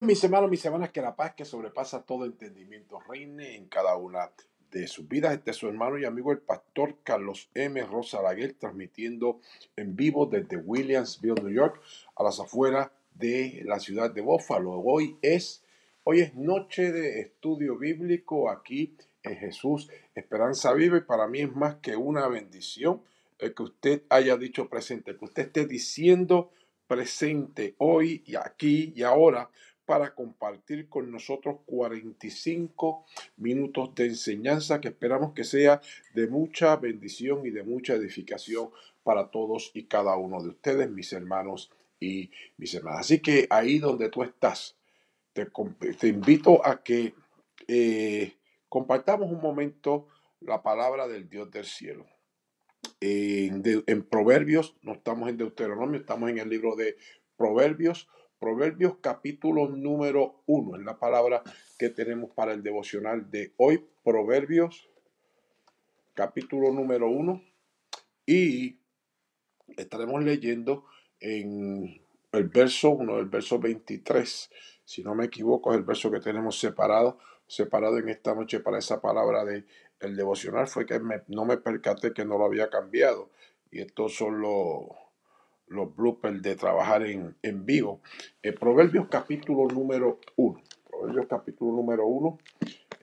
Mis hermanos, mis hermanas, que la paz que sobrepasa todo entendimiento reine en cada una de sus vidas. Este es su hermano y amigo, el pastor Carlos M. Rosa Laguer, transmitiendo en vivo desde Williamsville, New York, a las afueras de la ciudad de Buffalo. Hoy es noche de estudio bíblico aquí en Jesús Esperanza Viva, y para mí es más que una bendición el que usted haya dicho presente, que usted esté diciendo presente hoy y aquí y ahora, para compartir con nosotros 45 minutos de enseñanza que esperamos que sea de mucha bendición y de mucha edificación para todos y cada uno de ustedes, mis hermanos y mis hermanas. Así que ahí donde tú estás, te invito a que compartamos un momento la palabra del Dios del cielo. En Proverbios, no estamos en Deuteronomio, estamos en el libro de Proverbios. Proverbios capítulo número 1 es la palabra que tenemos para el devocional de hoy. Proverbios capítulo número 1, y estaremos leyendo en el verso 23. Si no me equivoco, es el verso que tenemos separado en esta noche para esa palabra de el devocional. Fue que no me percaté que no lo había cambiado. Y estos son los bloopers de trabajar en vivo. Proverbios capítulo número 1. Proverbios capítulo número 1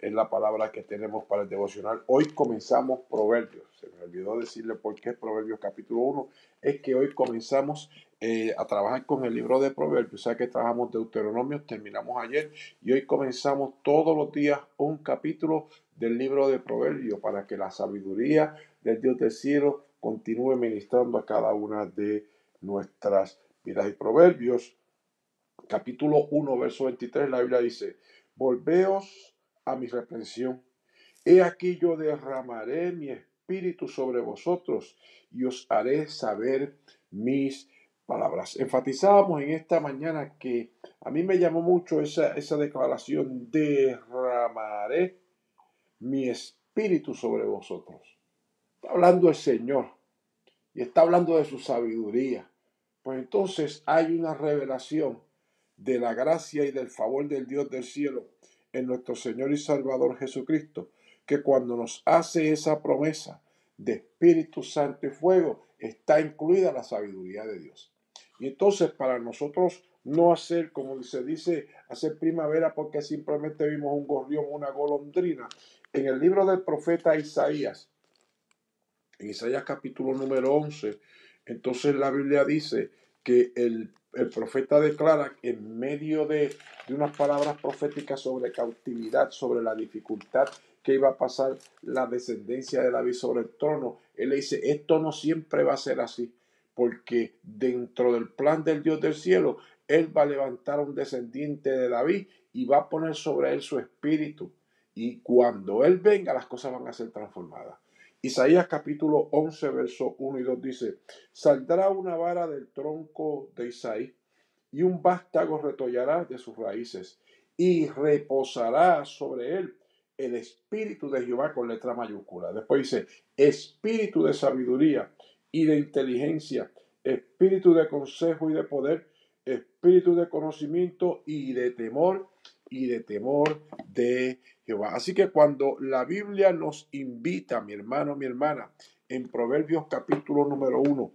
es la palabra que tenemos para el devocional. Hoy comenzamos Proverbios. Se me olvidó decirle por qué Proverbios capítulo 1. Es que hoy comenzamos a trabajar con el libro de Proverbios. O sea que trabajamos Deuteronomio, terminamos ayer, y hoy comenzamos todos los días un capítulo del libro de Proverbios para que la sabiduría del Dios del cielo continúe ministrando a cada una de nuestras vidas. Y Proverbios capítulo 1, verso 23, la Biblia dice: volveos a mi reprensión. He aquí yo derramaré mi espíritu sobre vosotros y os haré saber mis palabras. Enfatizábamos en esta mañana que a mí me llamó mucho esa declaración: derramaré mi espíritu sobre vosotros. Está hablando el Señor y está hablando de su sabiduría. Pues entonces hay una revelación de la gracia y del favor del Dios del cielo en nuestro Señor y Salvador Jesucristo, que cuando nos hace esa promesa de Espíritu Santo y fuego, está incluida la sabiduría de Dios. Y entonces, para nosotros no hacer, como se dice, hacer primavera porque simplemente vimos un gorrión, una golondrina, en el libro del profeta Isaías, en Isaías capítulo número 11, entonces la Biblia dice que el profeta declara, en medio de unas palabras proféticas sobre cautividad, sobre la dificultad que iba a pasar la descendencia de David sobre el trono, él le dice: esto no siempre va a ser así, porque dentro del plan del Dios del cielo, él va a levantar a un descendiente de David y va a poner sobre él su espíritu. Y cuando él venga, las cosas van a ser transformadas. Isaías capítulo 11, verso 1 y 2 dice: saldrá una vara del tronco de Isaí, y un vástago retollará de sus raíces, y reposará sobre él el espíritu de Jehová, con letra mayúscula. Después dice: espíritu de sabiduría y de inteligencia, espíritu de consejo y de poder, espíritu de conocimiento y de temor de Jehová. Así que cuando la Biblia nos invita, mi hermano, mi hermana, en Proverbios capítulo número 1,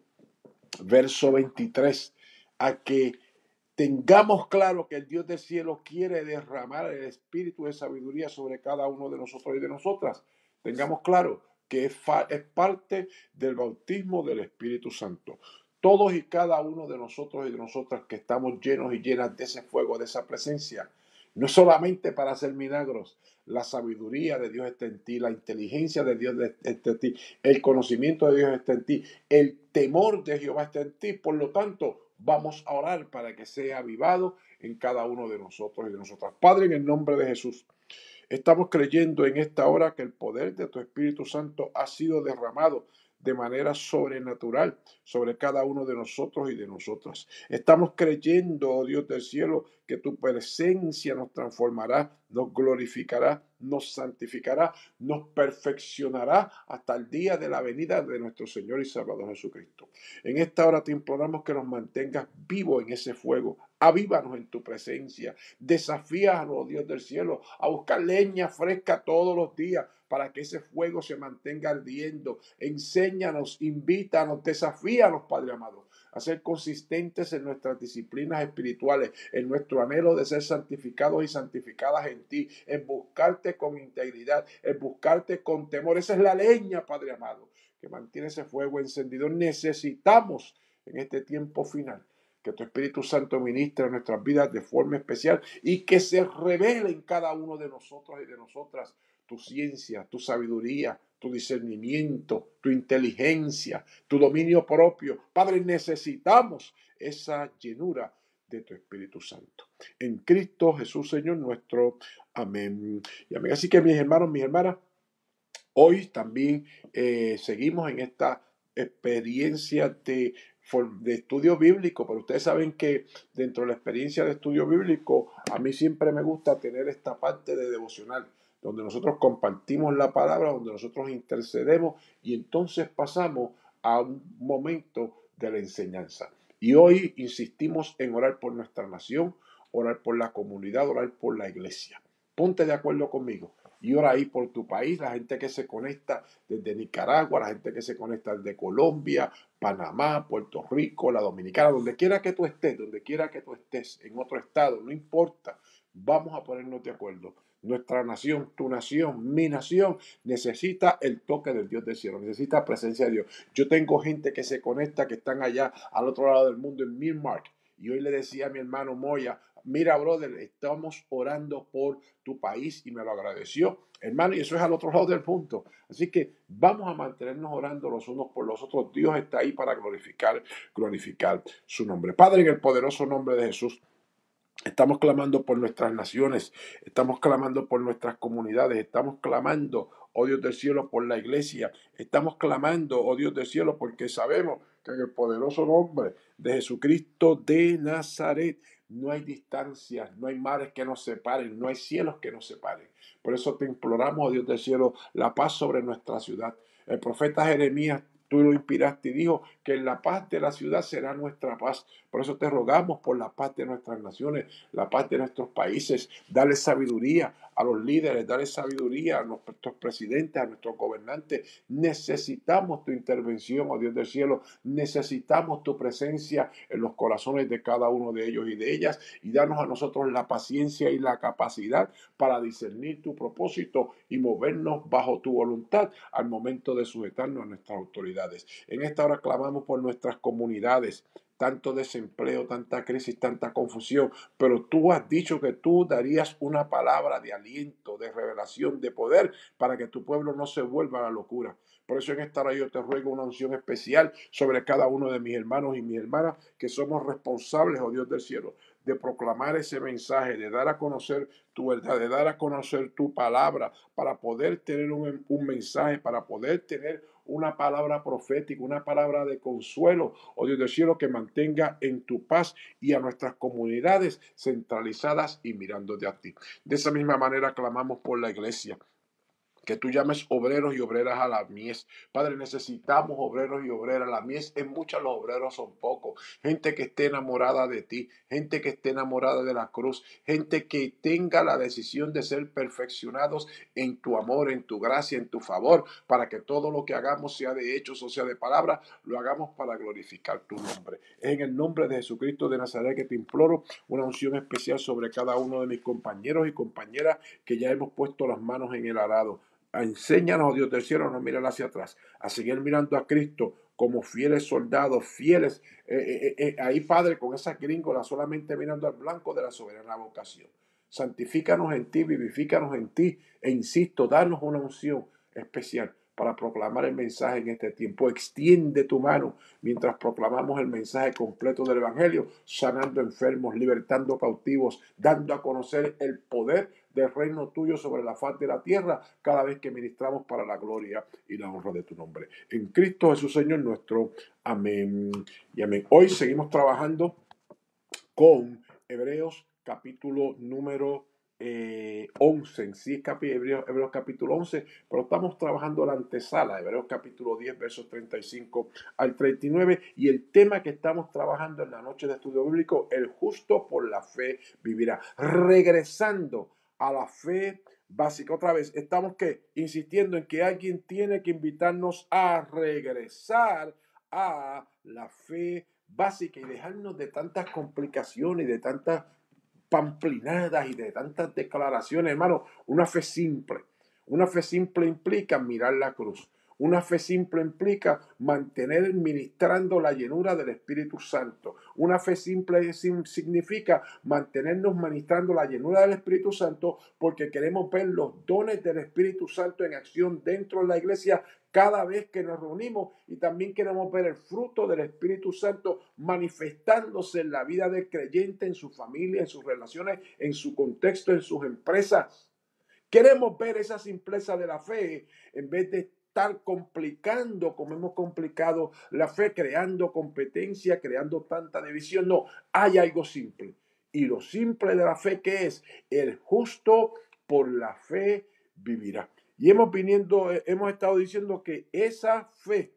verso 23, a que tengamos claro que el Dios del cielo quiere derramar el espíritu de sabiduría sobre cada uno de nosotros y de nosotras. Tengamos claro que es parte del bautismo del Espíritu Santo. Todos y cada uno de nosotros y de nosotras que estamos llenos y llenas de ese fuego, de esa presencia, no es solamente para hacer milagros. La sabiduría de Dios está en ti, la inteligencia de Dios está en ti, el conocimiento de Dios está en ti, el temor de Jehová está en ti. Por lo tanto, vamos a orar para que sea avivado en cada uno de nosotros y de nosotras. Padre, en el nombre de Jesús, estamos creyendo en esta hora que el poder de tu Espíritu Santo ha sido derramado de manera sobrenatural sobre cada uno de nosotros y de nosotras. Estamos creyendo, oh Dios del cielo, que tu presencia nos transformará, nos glorificará, nos santificará, nos perfeccionará hasta el día de la venida de nuestro Señor y Salvador Jesucristo. En esta hora te imploramos que nos mantengas vivos en ese fuego, Avívanos en tu presencia. Desafíanos, oh Dios del cielo, a buscar leña fresca todos los días para que ese fuego se mantenga ardiendo. Enséñanos, invítanos, desafíanos, Padre amado, a ser consistentes en nuestras disciplinas espirituales, en nuestro anhelo de ser santificados y santificadas en ti, en buscarte con integridad, en buscarte con temor. Esa es la leña, Padre amado, que mantiene ese fuego encendido. Necesitamos en este tiempo final que tu Espíritu Santo ministre en nuestras vidas de forma especial y que se revele en cada uno de nosotros y de nosotras tu ciencia, tu sabiduría, tu discernimiento, tu inteligencia, tu dominio propio. Padre, necesitamos esa llenura de tu Espíritu Santo. En Cristo Jesús, Señor nuestro. Amén. Y amén. Así que mis hermanos, mis hermanas, hoy también seguimos en esta experiencia de estudio bíblico, pero ustedes saben que dentro de la experiencia de estudio bíblico, a mí siempre me gusta tener esta parte de devocional, donde nosotros compartimos la palabra, donde nosotros intercedemos y entonces pasamos a un momento de la enseñanza. Y hoy insistimos en orar por nuestra nación, orar por la comunidad, orar por la iglesia. Ponte de acuerdo conmigo y ora ahí por tu país, la gente que se conecta desde Nicaragua, la gente que se conecta desde Colombia, Panamá, Puerto Rico, la Dominicana, donde quiera que tú estés, en otro estado, no importa, vamos a ponernos de acuerdo. Nuestra nación, tu nación, mi nación, necesita el toque del Dios del cielo, necesita presencia de Dios. Yo tengo gente que se conecta, que están allá al otro lado del mundo, en Myanmar, y hoy le decía a mi hermano Moya, mira, brother, estamos orando por tu país y me lo agradeció, hermano, y eso es al otro lado del punto. Así que vamos a mantenernos orando los unos por los otros. Dios está ahí para glorificar su nombre. Padre, en el poderoso nombre de Jesús, estamos clamando por nuestras naciones, estamos clamando por nuestras comunidades, estamos clamando, oh Dios del cielo, por la iglesia, estamos clamando, oh Dios del cielo, porque sabemos que en el poderoso nombre de Jesucristo de Nazaret no hay distancias, no hay mares que nos separen, no hay cielos que nos separen. Por eso te imploramos, oh Dios del cielo, la paz sobre nuestra ciudad. El profeta Jeremías, tú lo inspiraste y dijo que la paz de la ciudad será nuestra paz. Por eso te rogamos por la paz de nuestras naciones, la paz de nuestros países. Dale sabiduría a los líderes, dale sabiduría a nuestros presidentes, a nuestros gobernantes. Necesitamos tu intervención, oh Dios del cielo. Necesitamos tu presencia en los corazones de cada uno de ellos y de ellas. Y danos a nosotros la paciencia y la capacidad para discernir tu propósito y movernos bajo tu voluntad al momento de sujetarnos a nuestras autoridades. En esta hora clamamos por nuestras comunidades, tanto desempleo, tanta crisis, tanta confusión, pero tú has dicho que tú darías una palabra de aliento, de revelación, de poder, para que tu pueblo no se vuelva a la locura. Por eso en esta hora yo te ruego una unción especial sobre cada uno de mis hermanos y mis hermanas, que somos responsables, oh Dios del cielo, de proclamar ese mensaje, de dar a conocer tu verdad, de dar a conocer tu palabra, para poder tener un mensaje, para poder tener una palabra profética, una palabra de consuelo, oh Dios del cielo, que mantenga en tu paz y a nuestras comunidades centralizadas y mirándote a ti. De esa misma manera clamamos por la iglesia, que tú llames obreros y obreras a la mies. Padre, necesitamos obreros y obreras. La mies es mucha, los obreros son pocos. Gente que esté enamorada de ti, gente que esté enamorada de la cruz, gente que tenga la decisión de ser perfeccionados en tu amor, en tu gracia, en tu favor, para que todo lo que hagamos, sea de hechos o sea de palabras, lo hagamos para glorificar tu nombre. Es en el nombre de Jesucristo de Nazaret que te imploro una unción especial sobre cada uno de mis compañeros y compañeras que ya hemos puesto las manos en el arado. Enséñanos, oh Dios del cielo, a no mirar hacia atrás, a seguir mirando a Cristo como fieles soldados, fieles, ahí Padre, con esa gringola, solamente mirando al blanco de la soberana vocación. Santifícanos en ti, vivifícanos en ti, e insisto, danos una unción especial para proclamar el mensaje en este tiempo. Extiende tu mano mientras proclamamos el mensaje completo del Evangelio, sanando enfermos, libertando cautivos, dando a conocer el poder del reino tuyo sobre la faz de la tierra cada vez que ministramos para la gloria y la honra de tu nombre. En Cristo Jesús, Señor nuestro. Amén y amén. Hoy seguimos trabajando con Hebreos capítulo número 11, en sí Hebreos capítulo 11, pero estamos trabajando la antesala, Hebreos capítulo 10, versos 35 al 39, y el tema que estamos trabajando en la noche de estudio bíblico, el justo por la fe vivirá. Regresando a la fe básica, otra vez, estamos insistiendo en que alguien tiene que invitarnos a regresar a la fe básica y dejarnos de tantas complicaciones y de tantas pamplinadas y de tantas declaraciones, hermano. Una fe simple. Una fe simple implica mirar la cruz. Una fe simple implica mantener ministrando la llenura del Espíritu Santo. Una fe simple significa mantenernos ministrando la llenura del Espíritu Santo porque queremos ver los dones del Espíritu Santo en acción dentro de la iglesia cada vez que nos reunimos, y también queremos ver el fruto del Espíritu Santo manifestándose en la vida del creyente, en su familia, en sus relaciones, en su contexto, en sus empresas. Queremos ver esa simpleza de la fe en vez de estar complicando como hemos complicado la fe, creando competencia, creando tanta división. No, hay algo simple. Y lo simple de la fe, ¿qué es? El justo por la fe vivirá. Y hemos estado diciendo que esa fe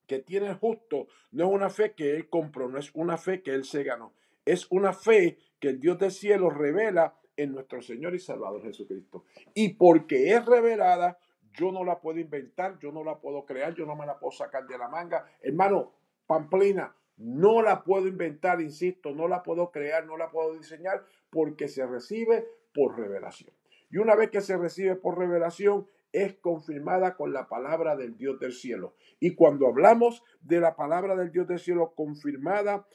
que tiene el justo no es una fe que él compró, no es una fe que él se ganó. Es una fe que el Dios del cielo revela en nuestro Señor y Salvador Jesucristo. Y porque es revelada, yo no la puedo inventar, yo no la puedo crear, yo no me la puedo sacar de la manga. Hermano, pamplina, no la puedo inventar, insisto, no la puedo crear, no la puedo diseñar, porque se recibe por revelación. Y una vez que se recibe por revelación, es confirmada con la palabra del Dios del cielo. Y cuando hablamos de la palabra del Dios del cielo confirmada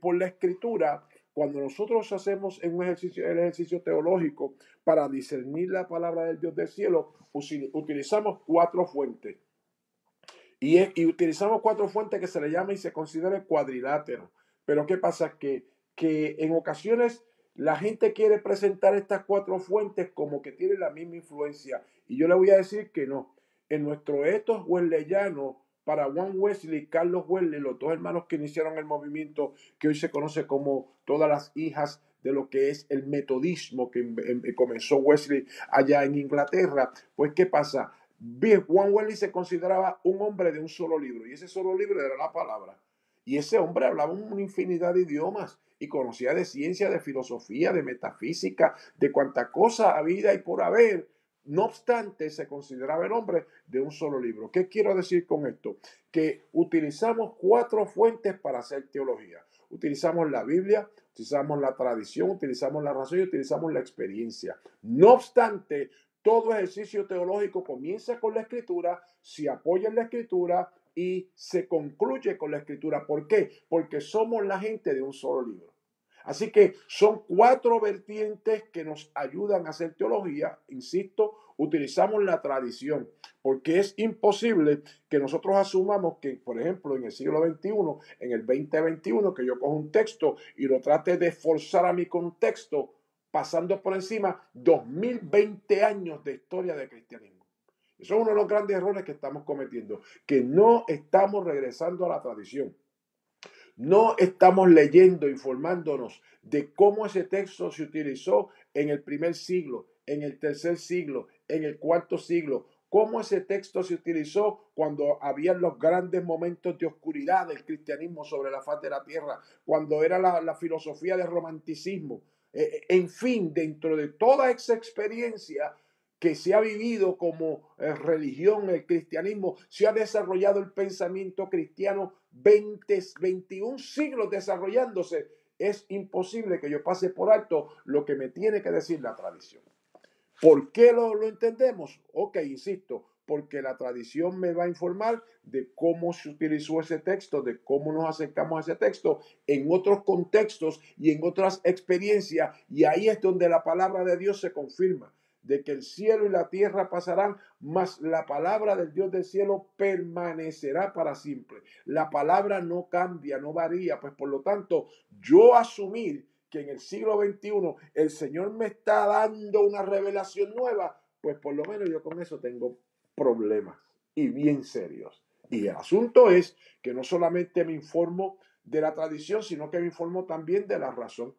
por la Escritura, cuando nosotros hacemos el ejercicio teológico para discernir la palabra del Dios del cielo, utilizamos 4 fuentes. Y utilizamos 4 fuentes que se le llama y se considera el cuadrilátero. Pero ¿qué pasa? Que en ocasiones la gente quiere presentar estas 4 fuentes como que tienen la misma influencia. Y yo le voy a decir que no. En nuestro ethos wesleyano, para Juan Wesley y Carlos Wesley, los 2 hermanos que iniciaron el movimiento que hoy se conoce como todas las hijas de lo que es el metodismo que comenzó Wesley allá en Inglaterra, pues ¿qué pasa? Bien, Juan Wesley se consideraba un hombre de un solo libro, y ese solo libro era la palabra. Y ese hombre hablaba una infinidad de idiomas y conocía de ciencia, de filosofía, de metafísica, de cuánta cosa habida y por haber. No obstante, se consideraba el hombre de un solo libro. ¿Qué quiero decir con esto? Que utilizamos 4 fuentes para hacer teología. Utilizamos la Biblia, utilizamos la tradición, utilizamos la razón y utilizamos la experiencia. No obstante, todo ejercicio teológico comienza con la Escritura, se apoya en la Escritura y se concluye con la Escritura. ¿Por qué? Porque somos la gente de un solo libro. Así que son 4 vertientes que nos ayudan a hacer teología. Insisto, utilizamos la tradición, porque es imposible que nosotros asumamos que, por ejemplo, en el siglo XXI, en el 2021, que yo cojo un texto y lo trate de forzar a mi contexto, pasando por encima 2020 años de historia de cristianismo. Eso es uno de los grandes errores que estamos cometiendo, que no estamos regresando a la tradición. No estamos leyendo, informándonos de cómo ese texto se utilizó en el primer siglo, en el tercer siglo, en el cuarto siglo, cómo ese texto se utilizó cuando había los grandes momentos de oscuridad del cristianismo sobre la faz de la tierra, cuando era la filosofía del romanticismo. En fin, dentro de toda esa experiencia que se ha vivido como religión, el cristianismo, se ha desarrollado el pensamiento cristiano 21 siglos desarrollándose. Es imposible que yo pase por alto lo que me tiene que decir la tradición. ¿Por qué lo entendemos? Ok, insisto, porque la tradición me va a informar de cómo se utilizó ese texto, de cómo nos acercamos a ese texto en otros contextos y en otras experiencias, y ahí es donde la palabra de Dios se confirma, de que el cielo y la tierra pasarán, mas la palabra del Dios del cielo permanecerá para siempre. La palabra no cambia, no varía, pues por lo tanto, yo asumir que en el siglo XXI el Señor me está dando una revelación nueva, pues por lo menos yo con eso tengo problemas y bien serios. Y el asunto es que no solamente me informo de la tradición, sino que me informo también de la razón.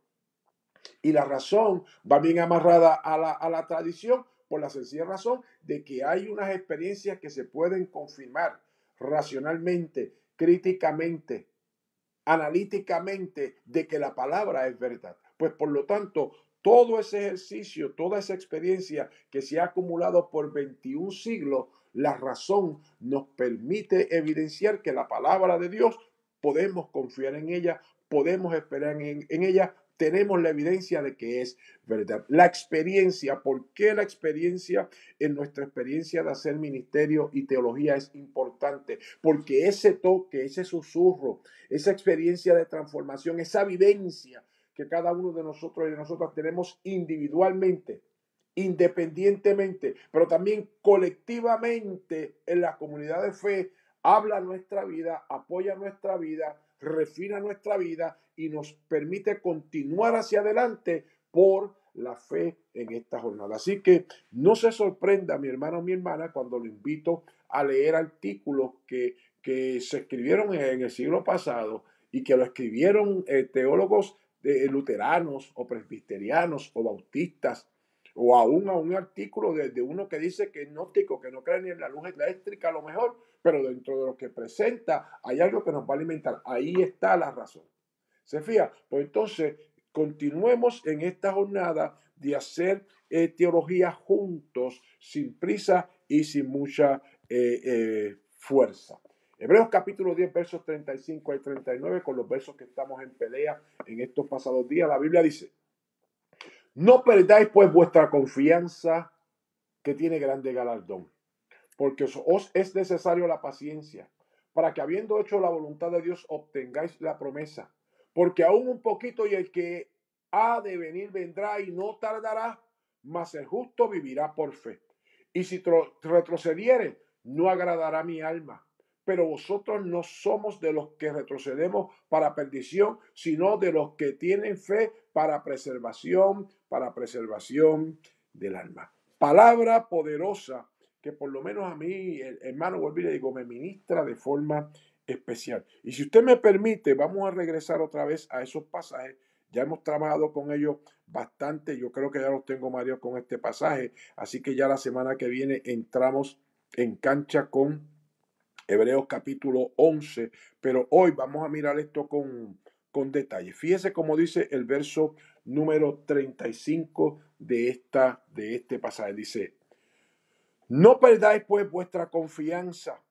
Y la razón va bien amarrada a la tradición por la sencilla razón de que hay unas experiencias que se pueden confirmar racionalmente, críticamente, analíticamente de que la palabra es verdad. Pues por lo tanto, todo ese ejercicio, toda esa experiencia que se ha acumulado por 21 siglos, la razón nos permite evidenciar que la palabra de Dios podemos confiar en ella, podemos esperar en ella, tenemos la evidencia de que es verdad. La experiencia, ¿por qué la experiencia? En nuestra experiencia de hacer ministerio y teología es importante, porque ese toque, ese susurro, esa experiencia de transformación, esa vivencia que cada uno de nosotros y de nosotras tenemos individualmente, independientemente, pero también colectivamente en la comunidad de fe, habla nuestra vida, apoya nuestra vida, refina nuestra vida y nos permite continuar hacia adelante por la fe en esta jornada. Así que no se sorprenda, mi hermano o mi hermana, cuando lo invito a leer artículos que se escribieron en el siglo pasado y que lo escribieron teólogos luteranos o presbiterianos o bautistas, o aún a un artículo de uno que dice que es gnóstico, que no cree ni en la luz eléctrica a lo mejor, pero dentro de lo que presenta hay algo que nos va a alimentar. Ahí está la razón. ¿Se fija? Pues entonces continuemos en esta jornada de hacer teología juntos, sin prisa y sin mucha fuerza. Hebreos capítulo 10, versos 35 al 39, con los versos que estamos en pelea en estos pasados días. La Biblia dice: no perdáis pues vuestra confianza, que tiene grande galardón, porque os es necesario la paciencia, para que habiendo hecho la voluntad de Dios obtengáis la promesa. Porque aún un poquito y el que ha de venir vendrá y no tardará, mas el justo vivirá por fe. Y si retrocediere, no agradará mi alma. Pero vosotros no somos de los que retrocedemos para perdición, sino de los que tienen fe para preservación del alma. Palabra poderosa que por lo menos a mí, el hermano, vuelvo y le digo, me ministra de forma especial. Y si usted me permite, vamos a regresar otra vez a esos pasajes. Ya hemos trabajado con ellos bastante. Yo creo que ya los tengo mareados con este pasaje. Así que ya la semana que viene entramos en cancha con Hebreos capítulo 11. Pero hoy vamos a mirar esto con detalle. Fíjese cómo dice el verso número 35 de este pasaje. Dice: no perdáis pues vuestra confianza,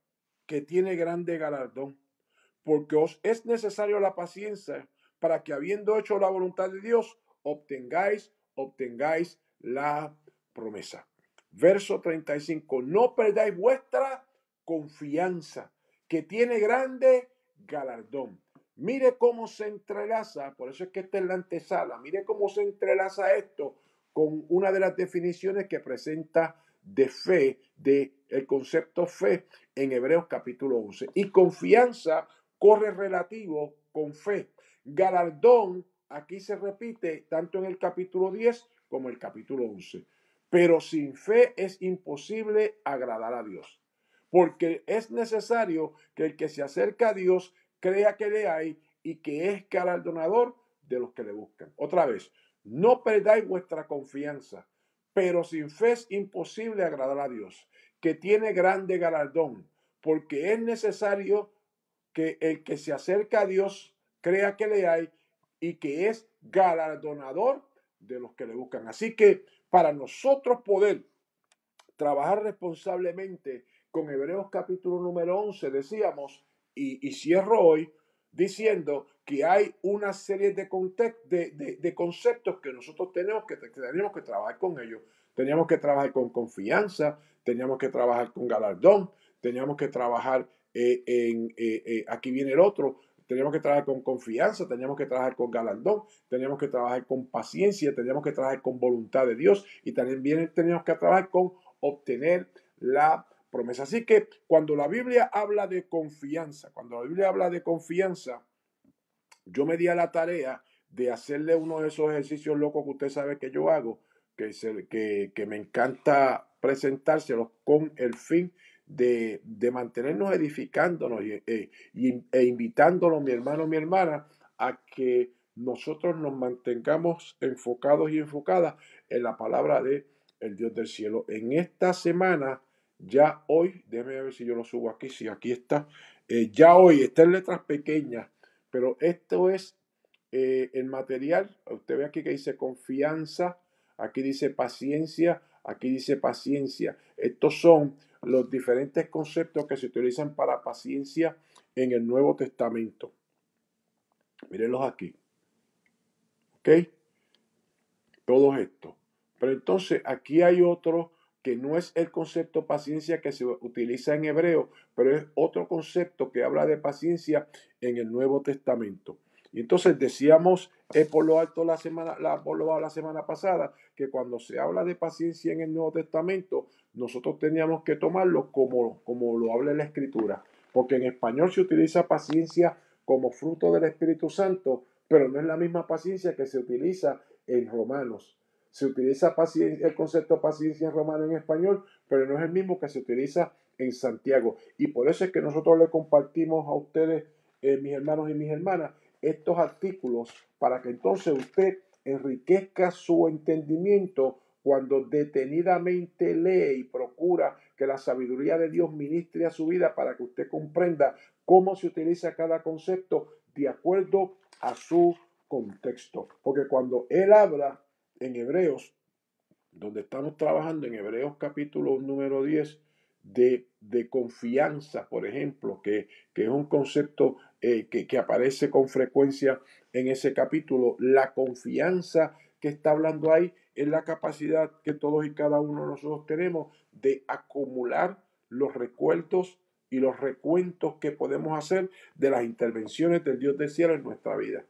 que tiene grande galardón, porque os es necesario la paciencia, para que habiendo hecho la voluntad de Dios, obtengáis la promesa. Verso 35. No perdáis vuestra confianza, que tiene grande galardón. Mire cómo se entrelaza, por eso es que esta es la antesala, mire cómo se entrelaza esto con una de las definiciones que presenta de fe, de el concepto fe en Hebreos capítulo 11. Y confianza corre relativo con fe. Galardón aquí se repite tanto en el capítulo 10 como el capítulo 11. Pero sin fe es imposible agradar a Dios, porque es necesario que el que se acerca a Dios crea que le hay y que es galardonador de los que le buscan. Otra vez, no perdáis vuestra confianza, pero sin fe es imposible agradar a Dios, que tiene grande galardón, porque es necesario que el que se acerca a Dios crea que le hay y que es galardonador de los que le buscan. Así que para nosotros poder trabajar responsablemente con Hebreos capítulo número 11, decíamos, y cierro hoy diciendo que hay una serie de conceptos que nosotros tenemos que trabajar con ellos. Teníamos que trabajar con confianza, teníamos que trabajar con galardón, teníamos que trabajar aquí viene el otro, teníamos que trabajar con confianza, teníamos que trabajar con galardón, teníamos que trabajar con paciencia, teníamos que trabajar con voluntad de Dios y también teníamos que trabajar con obtener la promesa. Así que cuando la Biblia habla de confianza, yo me di a la tarea de hacerle uno de esos ejercicios locos que usted sabe que yo hago, que me encanta presentárselos con el fin de mantenernos edificándonos e invitándonos, mi hermano, mi hermana, a que nosotros nos mantengamos enfocados y enfocadas en la palabra de el Dios del cielo. En esta semana, ya hoy, déjeme ver si yo lo subo aquí, sí, aquí está. Ya hoy está en letras pequeñas, pero esto es el material. Usted ve aquí que dice confianza, aquí dice paciencia, aquí dice paciencia. Estos son los diferentes conceptos que se utilizan para paciencia en el Nuevo Testamento. Mírenlos aquí. ¿Ok? Todos estos. Pero entonces aquí hay otro que no es el concepto paciencia que se utiliza en hebreo, pero es otro concepto que habla de paciencia en el Nuevo Testamento. Y entonces decíamos por lo alto la semana pasada que cuando se habla de paciencia en el Nuevo Testamento, nosotros teníamos que tomarlo como lo habla la Escritura, porque en español se utiliza paciencia como fruto del Espíritu Santo, pero no es la misma paciencia que se utiliza en Romanos. Se utiliza el concepto paciencia en romano en español, pero no es el mismo que se utiliza en Santiago. Y por eso es que nosotros le compartimos a ustedes, mis hermanos y mis hermanas, estos artículos para que entonces usted enriquezca su entendimiento cuando detenidamente lee y procura que la sabiduría de Dios ministre a su vida para que usted comprenda cómo se utiliza cada concepto de acuerdo a su contexto. Porque cuando él habla en Hebreos, donde estamos trabajando en Hebreos capítulo número 10, de confianza, por ejemplo, que es un concepto que aparece con frecuencia en ese capítulo. La confianza que está hablando ahí es la capacidad que todos y cada uno de nosotros tenemos de acumular los recuerdos y los recuentos que podemos hacer de las intervenciones del Dios del cielo en nuestra vida.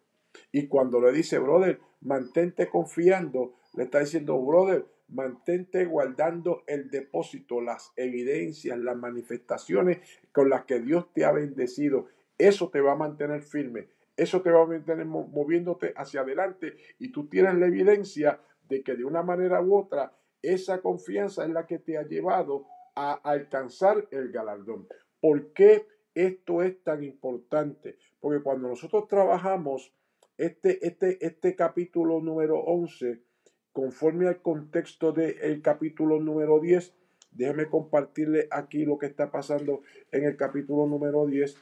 Y cuando le dice, brother, mantente confiando, le está diciendo, brother, mantente guardando el depósito, las evidencias, las manifestaciones con las que Dios te ha bendecido. Eso te va a mantener firme, eso te va a mantener moviéndote hacia adelante y tú tienes la evidencia de que de una manera u otra esa confianza es la que te ha llevado a alcanzar el galardón. ¿Por qué esto es tan importante? Porque cuando nosotros trabajamos este capítulo número 11, conforme al contexto del capítulo número 10, déjeme compartirle aquí lo que está pasando en el capítulo número 10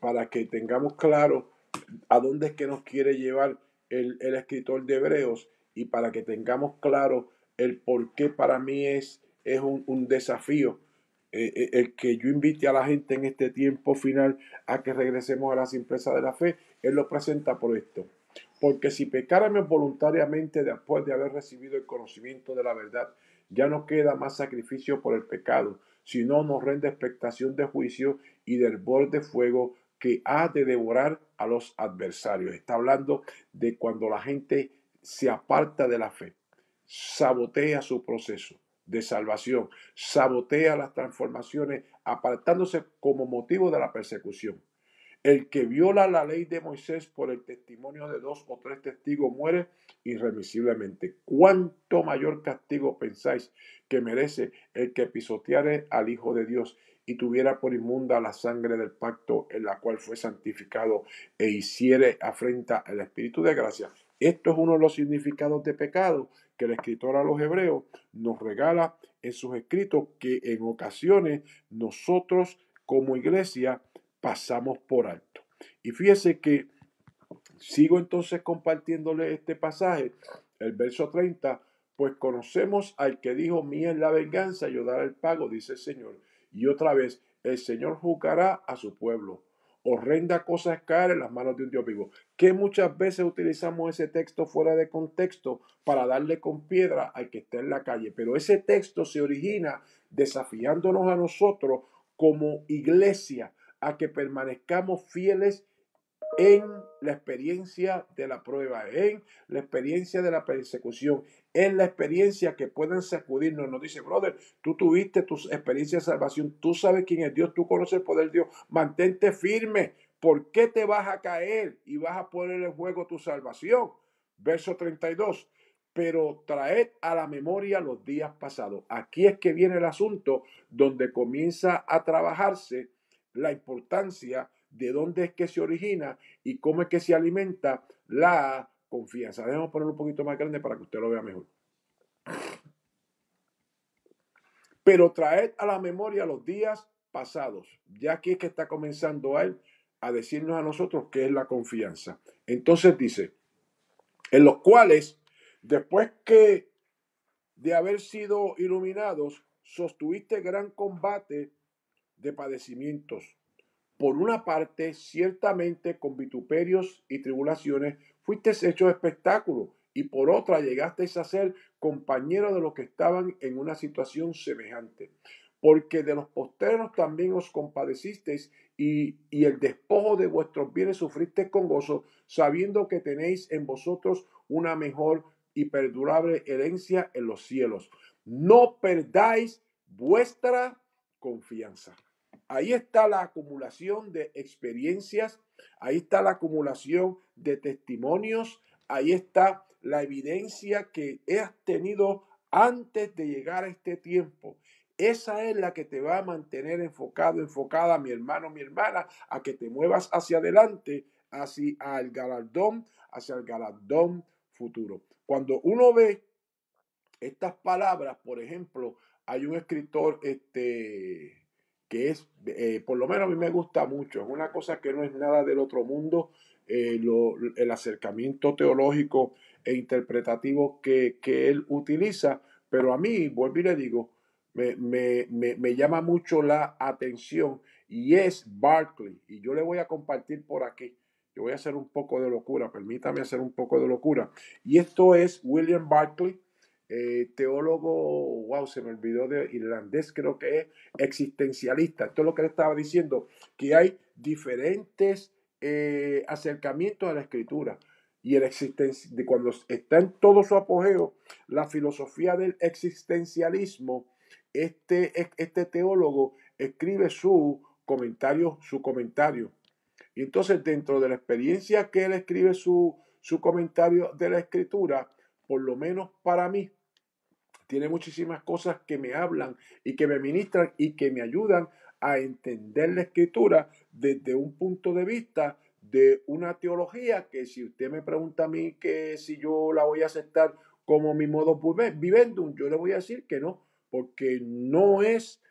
para que tengamos claro a dónde es que nos quiere llevar el escritor de Hebreos y para que tengamos claro el por qué para mí es un desafío el que yo invite a la gente en este tiempo final a que regresemos a la simpleza de la fe. Él lo presenta por esto. Porque si pecáramos voluntariamente después de haber recibido el conocimiento de la verdad, ya no queda más sacrificio por el pecado, sino nos rende expectación de juicio y del borde de fuego que ha de devorar a los adversarios. Está hablando de cuando la gente se aparta de la fe, sabotea su proceso de salvación, sabotea las transformaciones, apartándose como motivo de la persecución. El que viola la ley de Moisés por el testimonio de 2 o 3 testigos muere irremisiblemente. ¿Cuánto mayor castigo pensáis que merece el que pisoteare al Hijo de Dios y tuviera por inmunda la sangre del pacto en la cual fue santificado e hiciere afrenta al Espíritu de gracia? Esto es uno de los significados de pecado que el escritor a los hebreos nos regala en sus escritos, que en ocasiones nosotros como iglesia pasamos por alto. Y fíjese que sigo entonces compartiéndole este pasaje, el verso 30, pues conocemos al que dijo, mía es la venganza, yo daré el pago, dice el Señor. Y otra vez, el Señor juzgará a su pueblo. Horrenda cosa es caer en las manos de un Dios vivo. Que muchas veces utilizamos ese texto fuera de contexto para darle con piedra al que está en la calle. Pero ese texto se origina desafiándonos a nosotros como iglesia a que permanezcamos fieles en la experiencia de la prueba, en la experiencia de la persecución, en la experiencia que puedan sacudirnos. Nos dice, brother, tú tuviste tu experiencia de salvación, tú sabes quién es Dios, tú conoces el poder de Dios, mantente firme. ¿Por qué te vas a caer y vas a poner en juego tu salvación? Verso 32. Pero traed a la memoria los días pasados. Aquí es que viene el asunto donde comienza a trabajarse la importancia de dónde es que se origina y cómo es que se alimenta la confianza. Déjame ponerlo un poquito más grande para que usted lo vea mejor. Pero traed a la memoria los días pasados. Ya aquí es que está comenzando él a decirnos a nosotros qué es la confianza. Entonces dice, en los cuales, después que de haber sido iluminados, sostuviste gran combate de padecimientos. Por una parte, ciertamente con vituperios y tribulaciones fuisteis hechos espectáculo, y por otra llegasteis a ser compañeros de los que estaban en una situación semejante. Porque de los postreros también os compadecisteis y el despojo de vuestros bienes sufristeis con gozo, sabiendo que tenéis en vosotros una mejor y perdurable herencia en los cielos. No perdáis vuestra confianza. Ahí está la acumulación de experiencias, ahí está la acumulación de testimonios, ahí está la evidencia que has tenido antes de llegar a este tiempo. Esa es la que te va a mantener enfocado, enfocada, mi hermano, mi hermana, a que te muevas hacia adelante, hacia el galardón futuro. Cuando uno ve estas palabras, por ejemplo, hay un escritor que es, por lo menos a mí me gusta mucho, es una cosa que no es nada del otro mundo, el acercamiento teológico e interpretativo que él utiliza, pero a mí, vuelvo y le digo, me llama mucho la atención y es Barclay, y yo le voy a compartir por aquí. Yo voy a hacer un poco de locura, permítame hacer un poco de locura. Y esto es William Barclay, teólogo, wow, se me olvidó de irlandés, creo que es existencialista. Esto es lo que le estaba diciendo, que hay diferentes acercamientos a la escritura. Y de cuando está en todo su apogeo, la filosofía del existencialismo, este teólogo escribe su comentario. Y entonces, dentro de la experiencia que él escribe su comentario de la escritura, por lo menos para mí, tiene muchísimas cosas que me hablan y que me ministran y que me ayudan a entender la escritura desde un punto de vista de una teología que, si usted me pregunta a mí que si yo la voy a aceptar como mi modo vivendum, yo le voy a decir que no, porque no es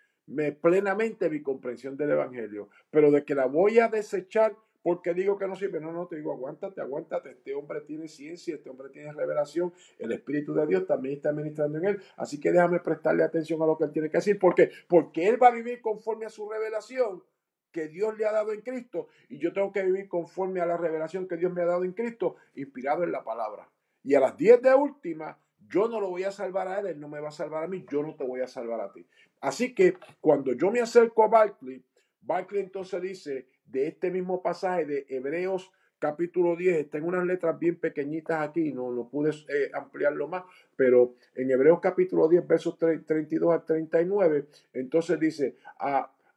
plenamente mi comprensión del evangelio, pero de que la voy a desechar porque digo que no sirve. No, te digo, aguántate. Este hombre tiene ciencia, este hombre tiene revelación, el Espíritu de Dios también está ministrando en él. Así que déjame prestarle atención a lo que él tiene que decir. ¿Por qué? Porque él va a vivir conforme a su revelación que Dios le ha dado en Cristo, y yo tengo que vivir conforme a la revelación que Dios me ha dado en Cristo, inspirado en la palabra. Y a las 10 de última, yo no lo voy a salvar a él no me va a salvar a mí, yo no te voy a salvar a ti. Así que cuando yo me acerco a Barclay entonces dice de este mismo pasaje de Hebreos capítulo 10, está en unas letras bien pequeñitas aquí, no pude ampliarlo más, pero en Hebreos capítulo 10, versos 32 al 39, entonces dice,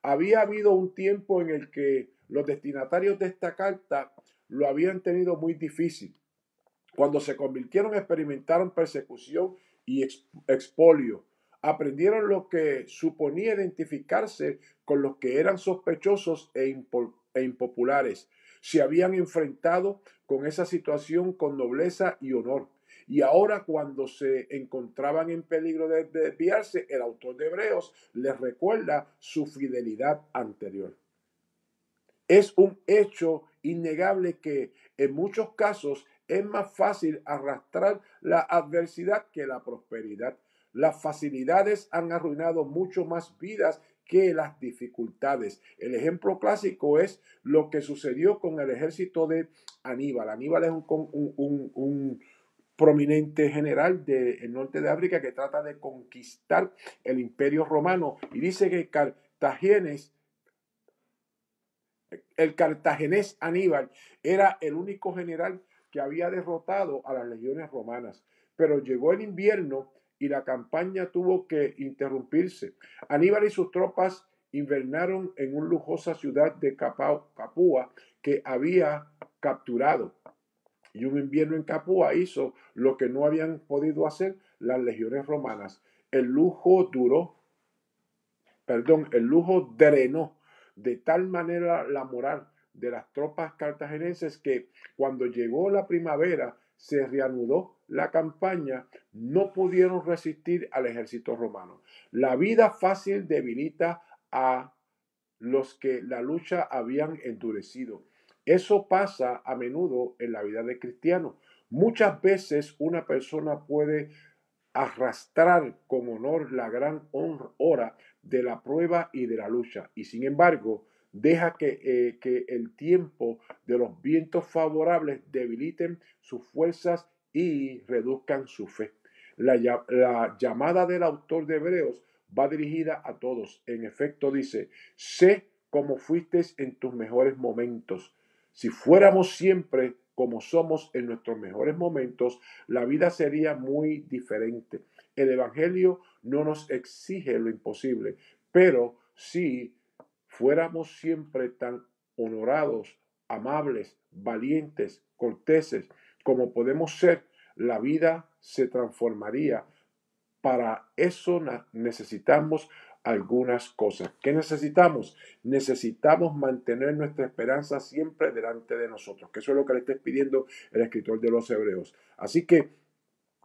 había habido un tiempo en el que los destinatarios de esta carta lo habían tenido muy difícil. Cuando se convirtieron, experimentaron persecución y expolio. Aprendieron lo que suponía identificarse con los que eran sospechosos e impopulares. Se habían enfrentado con esa situación con nobleza y honor. Y ahora, cuando se encontraban en peligro de desviarse, el autor de Hebreos les recuerda su fidelidad anterior. Es un hecho innegable que en muchos casos es más fácil arrastrar la adversidad que la prosperidad. Las facilidades han arruinado mucho más vidas que las dificultades. El ejemplo clásico es lo que sucedió con el ejército de Aníbal. Aníbal es un prominente general del norte de África que trata de conquistar el imperio romano, y dice que el cartaginés Aníbal era el único general que había derrotado a las legiones romanas. Pero llegó el invierno y la campaña tuvo que interrumpirse. Aníbal y sus tropas invernaron en una lujosa ciudad de Capua que había capturado. Y un invierno en Capua hizo lo que no habían podido hacer las legiones romanas. El lujo drenó de tal manera la moral de las tropas cartagineses que cuando llegó la primavera se reanudó la campaña, no pudieron resistir al ejército romano. La vida fácil debilita a los que la lucha habían endurecido. Eso pasa a menudo en la vida de cristiano. Muchas veces una persona puede arrastrar con honor la gran hora de la prueba y de la lucha, y sin embargo deja que el tiempo de los vientos favorables debiliten sus fuerzas y reduzcan su fe. La llamada del autor de Hebreos va dirigida a todos. En efecto dice, sé cómo fuisteis en tus mejores momentos. Si fuéramos siempre como somos en nuestros mejores momentos, la vida sería muy diferente. El Evangelio no nos exige lo imposible, pero si fuéramos siempre tan honorados, amables, valientes, corteses, como podemos ser, la vida se transformaría. Para eso necesitamos algunas cosas. ¿Qué necesitamos? Necesitamos mantener nuestra esperanza siempre delante de nosotros, que eso es lo que le está pidiendo el escritor de los Hebreos. Así que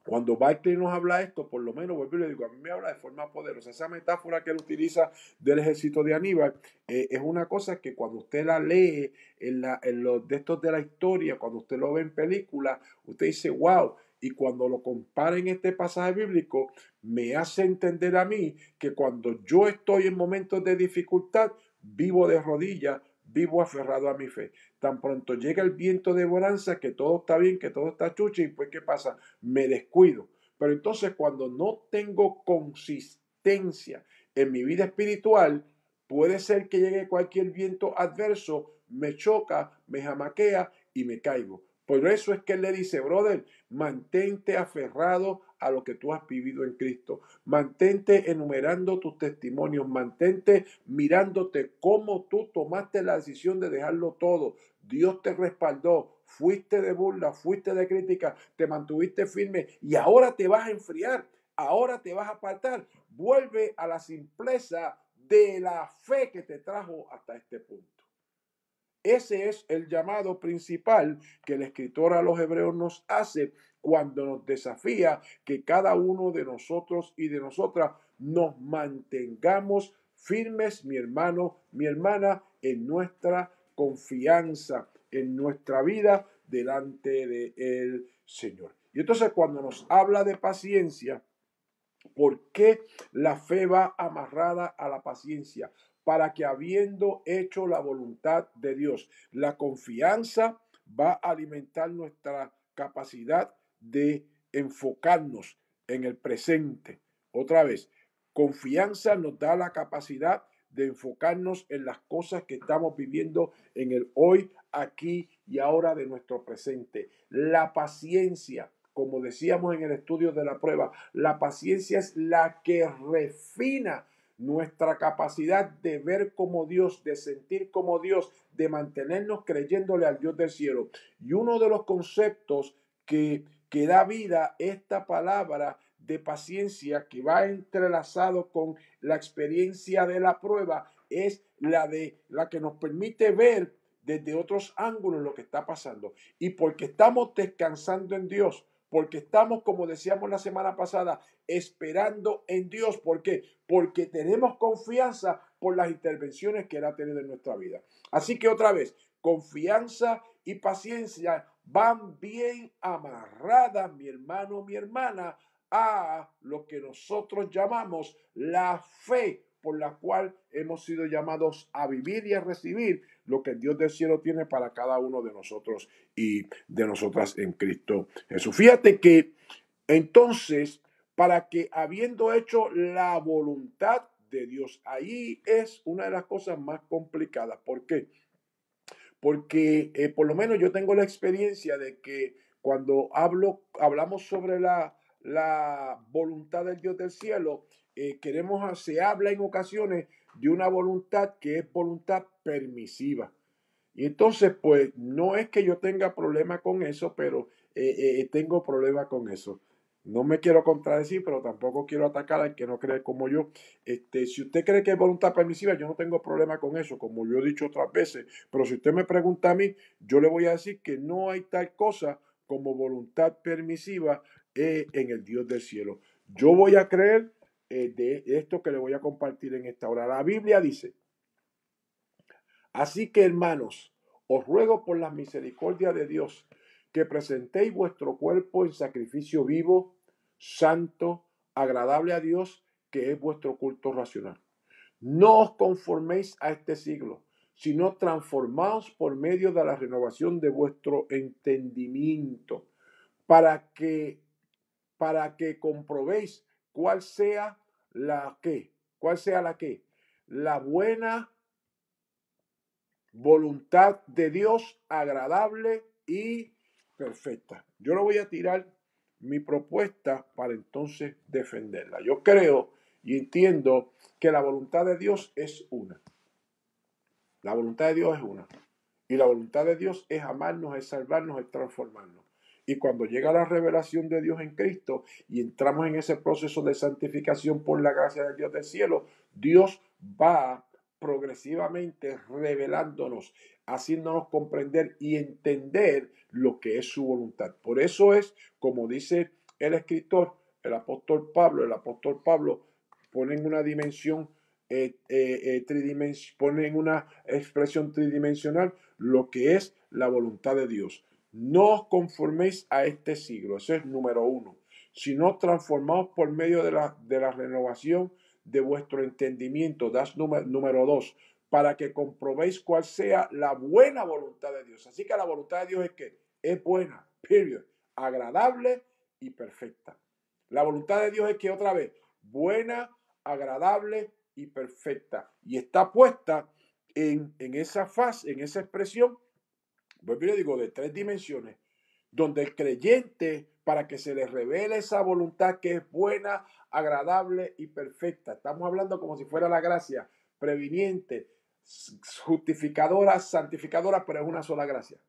cuando Barclay nos habla esto, por lo menos vuelvo y le digo, a mí me habla de forma poderosa. Esa metáfora que él utiliza del ejército de Aníbal es una cosa que cuando usted la lee en los de estos de la historia, cuando usted lo ve en película, usted dice, wow. Y cuando lo compara en este pasaje bíblico, me hace entender a mí que cuando yo estoy en momentos de dificultad, vivo de rodillas, vivo aferrado a mi fe. Tan pronto llega el viento de bonanza, que todo está bien, que todo está chuchi, y pues ¿qué pasa? Me descuido. Pero entonces cuando no tengo consistencia en mi vida espiritual, puede ser que llegue cualquier viento adverso, me choca, me jamaquea y me caigo. Por eso es que él le dice, brother, mantente aferrado a lo que tú has vivido en Cristo. Mantente enumerando tus testimonios, mantente mirándote cómo tú tomaste la decisión de dejarlo todo. Dios te respaldó, fuiste de burla, fuiste de crítica, te mantuviste firme y ahora te vas a enfriar, ahora te vas a apartar. Vuelve a la simpleza de la fe que te trajo hasta este punto. Ese es el llamado principal que el escritor a los Hebreos nos hace cuando nos desafía que cada uno de nosotros y de nosotras nos mantengamos firmes, mi hermano, mi hermana, en nuestra confianza, en nuestra vida delante del Señor. Y entonces cuando nos habla de paciencia, ¿por qué la fe va amarrada a la paciencia? Para que habiendo hecho la voluntad de Dios, la confianza va a alimentar nuestra capacidad de enfocarnos en el presente. Otra vez, confianza nos da la capacidad de enfocarnos en las cosas que estamos viviendo en el hoy, aquí y ahora de nuestro presente. La paciencia, como decíamos en el estudio de la prueba, la paciencia es la que refina nuestra capacidad de ver como Dios, de sentir como Dios, de mantenernos creyéndole al Dios del cielo. Y uno de los conceptos que da vida a esta palabra de paciencia, que va entrelazado con la experiencia de la prueba, es la que nos permite ver desde otros ángulos lo que está pasando. Y porque estamos descansando en Dios, porque estamos, como decíamos la semana pasada, esperando en Dios. ¿Por qué? Porque tenemos confianza por las intervenciones que Él ha tenido en nuestra vida. Así que otra vez, confianza y paciencia van bien amarradas, mi hermano, mi hermana, a lo que nosotros llamamos la fe, por la cual hemos sido llamados a vivir y a recibir lo que el Dios del cielo tiene para cada uno de nosotros y de nosotras en Cristo Jesús. Fíjate que entonces, para que habiendo hecho la voluntad de Dios, ahí es una de las cosas más complicadas. ¿Por qué? Porque por lo menos yo tengo la experiencia de que cuando hablamos sobre la voluntad del Dios del cielo, se habla en ocasiones de una voluntad que es voluntad permisiva. Y entonces, pues, no es que yo tenga problema con eso, pero tengo problema con eso. No me quiero contradecir, pero tampoco quiero atacar al que no cree como yo. Si usted cree que es voluntad permisiva, yo no tengo problema con eso, como yo he dicho otras veces. Pero si usted me pregunta a mí, yo le voy a decir que no hay tal cosa como voluntad permisiva en el Dios del cielo. Yo voy a creer de esto que le voy a compartir en esta hora. La Biblia dice, así que hermanos, os ruego por la misericordia de Dios que presentéis vuestro cuerpo en sacrificio vivo, santo, agradable a Dios, que es vuestro culto racional. No os conforméis a este siglo, sino transformaos por medio de la renovación de vuestro entendimiento, para que, para que comprobéis cuál sea la buena voluntad de Dios agradable y perfecta. Yo le voy a tirar mi propuesta para entonces defenderla. Yo creo y entiendo que la voluntad de Dios es una. La voluntad de Dios es una. Y la voluntad de Dios es amarnos, es salvarnos, es transformarnos. Y cuando llega la revelación de Dios en Cristo y entramos en ese proceso de santificación por la gracia de Dios del cielo, Dios va progresivamente revelándonos, haciéndonos comprender y entender lo que es su voluntad. Por eso es, como dice el escritor, el apóstol Pablo pone en una dimensión pone en una expresión tridimensional lo que es la voluntad de Dios. No os conforméis a este siglo, ese es número uno, sino transformaos por medio de la renovación de vuestro entendimiento. Das número dos, para que comprobéis cuál sea la buena voluntad de Dios. Así que la voluntad de Dios es que es buena, period, agradable y perfecta. La voluntad de Dios es que otra vez, buena, agradable y perfecta. Y está puesta en esa fase, en esa expresión, pues yo digo, de tres dimensiones, donde el creyente, para que se le revele esa voluntad que es buena, agradable y perfecta. Estamos hablando como si fuera la gracia previniente, justificadora, santificadora, pero es una sola gracia.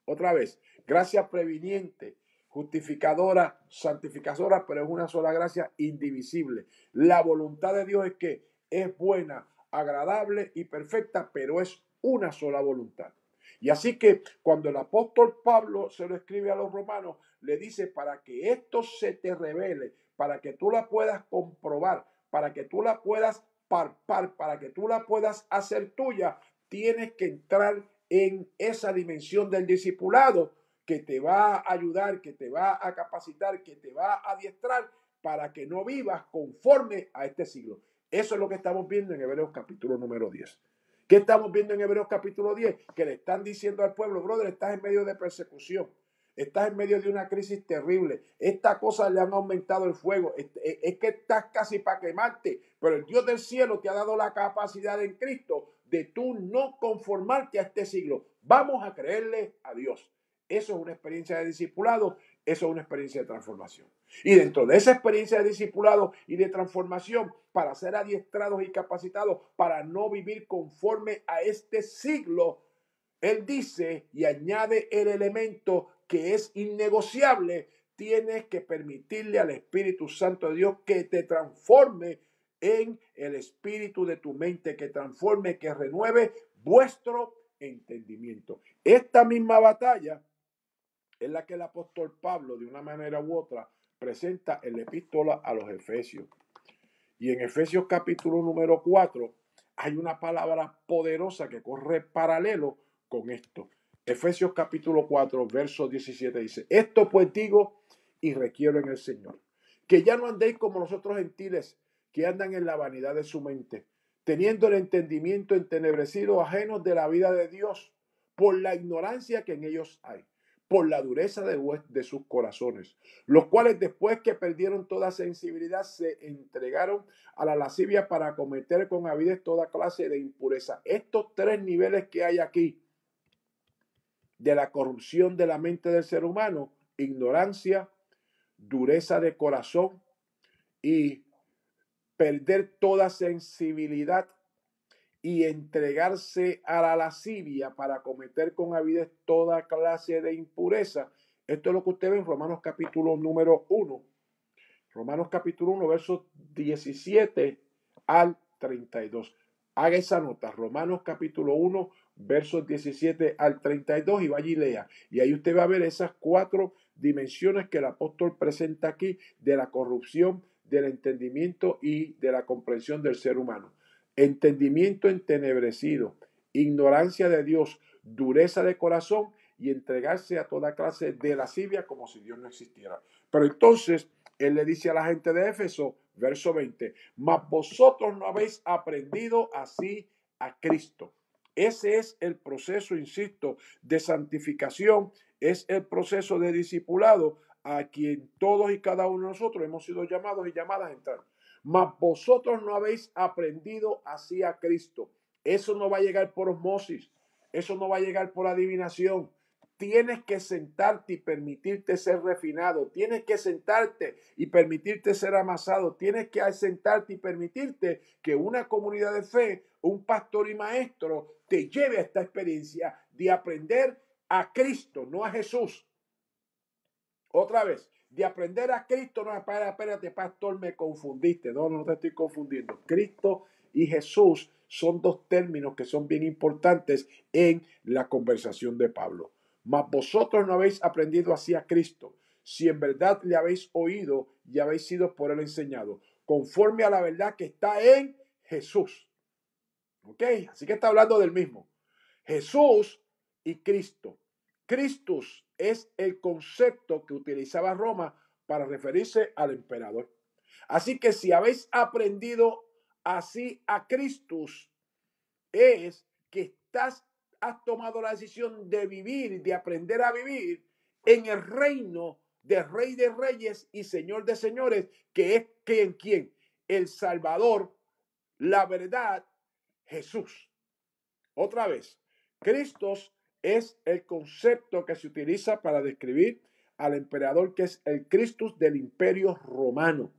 Otra vez, gracia previniente, justificadora, santificadora, pero es una sola gracia indivisible. La voluntad de Dios es que es buena, agradable y perfecta, pero es una sola voluntad. Y así que cuando el apóstol Pablo se lo escribe a los romanos, le dice, para que esto se te revele, para que tú la puedas comprobar, para que tú la puedas palpar, para que tú la puedas hacer tuya, tienes que entrar en esa dimensión del discipulado que te va a ayudar, que te va a capacitar, que te va a adiestrar para que no vivas conforme a este siglo. Eso es lo que estamos viendo en Hebreos capítulo número 10. ¿Qué estamos viendo en Hebreos capítulo 10? Que le están diciendo al pueblo, brother, estás en medio de persecución, estás en medio de una crisis terrible, esta cosa le han aumentado el fuego, es que estás casi para quemarte, pero el Dios del cielo te ha dado la capacidad en Cristo de tú no conformarte a este siglo. Vamos a creerle a Dios. Eso es una experiencia de discipulado, eso es una experiencia de transformación. Y dentro de esa experiencia de discipulado y de transformación, para ser adiestrados y capacitados para no vivir conforme a este siglo, él dice y añade el elemento que es innegociable: tienes que permitirle al Espíritu Santo de Dios que te transforme en el espíritu de tu mente, que transforme, que renueve vuestro entendimiento. Esta misma batalla es la que el apóstol Pablo, de una manera u otra, presenta en la epístola a los Efesios. Y en Efesios capítulo número 4 hay una palabra poderosa que corre paralelo con esto. Efesios capítulo 4, verso 17 dice: esto pues digo y requiero en el Señor, que ya no andéis como los otros gentiles que andan en la vanidad de su mente, teniendo el entendimiento entenebrecido, ajenos de la vida de Dios, por la ignorancia que en ellos hay, por la dureza de sus corazones, los cuales después que perdieron toda sensibilidad se entregaron a la lascivia para cometer con avidez toda clase de impureza. Estos tres niveles que hay aquí de la corrupción de la mente del ser humano: ignorancia, dureza de corazón y perder toda sensibilidad y entregarse a la lascivia para cometer con avidez toda clase de impureza. Esto es lo que usted ve en Romanos capítulo número 1, Romanos capítulo 1, versos 17 al 32. Haga esa nota, Romanos capítulo 1, versos 17 al 32 y vaya y lea. Y ahí usted va a ver esas 4 dimensiones que el apóstol presenta aquí de la corrupción, del entendimiento y de la comprensión del ser humano. Entendimiento entenebrecido, ignorancia de Dios, dureza de corazón y entregarse a toda clase de lascivia como si Dios no existiera. Pero entonces él le dice a la gente de Éfeso, verso 20, mas vosotros no habéis aprendido así a Cristo. Ese es el proceso, insisto, de santificación, es el proceso de discipulado a quien todos y cada uno de nosotros hemos sido llamados y llamadas a entrar. Mas vosotros no habéis aprendido así a Cristo. Eso no va a llegar por osmosis, eso no va a llegar por adivinación. Tienes que sentarte y permitirte ser refinado. Tienes que sentarte y permitirte ser amasado. Tienes que sentarte y permitirte que una comunidad de fe, un pastor y maestro, te lleve a esta experiencia de aprender a Cristo, no a Jesús. Otra vez, de aprender a Cristo, no, espérate, pastor, me confundiste. No te estoy confundiendo. Cristo y Jesús son 2 términos que son bien importantes en la conversación de Pablo. Mas vosotros no habéis aprendido así a Cristo, si en verdad le habéis oído y habéis sido por él enseñado, conforme a la verdad que está en Jesús. ¿Ok? Así que está hablando del mismo. Jesús y Cristo. Christus es el concepto que utilizaba Roma para referirse al emperador. Así que si habéis aprendido así a Christus, es que has tomado la decisión de vivir, de aprender a vivir en el reino del Rey de Reyes y Señor de Señores, que es ¿quién? El Salvador, la verdad, Jesús. Otra vez, Cristo es el concepto que se utiliza para describir al emperador, que es el Christus del imperio romano,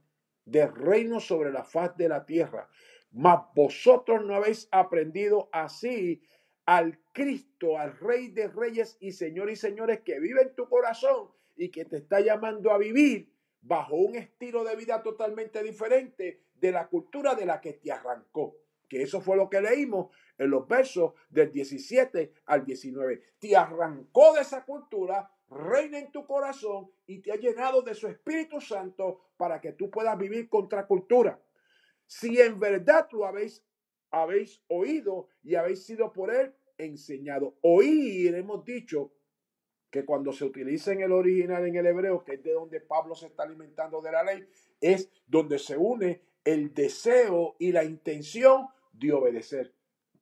del reino sobre la faz de la tierra. Mas vosotros no habéis aprendido así al Cristo, al Rey de Reyes y Señor y Señores, que vive en tu corazón y que te está llamando a vivir bajo un estilo de vida totalmente diferente de la cultura de la que te arrancó. Que eso fue lo que leímos en los versos del 17 al 19. Te arrancó de esa cultura, reina en tu corazón y te ha llenado de su Espíritu Santo para que tú puedas vivir contra cultura. Si en verdad lo habéis oído y habéis sido por él enseñado. Oír, hemos dicho que cuando se utiliza en el original, en el hebreo, que es de donde Pablo se está alimentando de la ley, es donde se une el deseo y la intención de obedecer.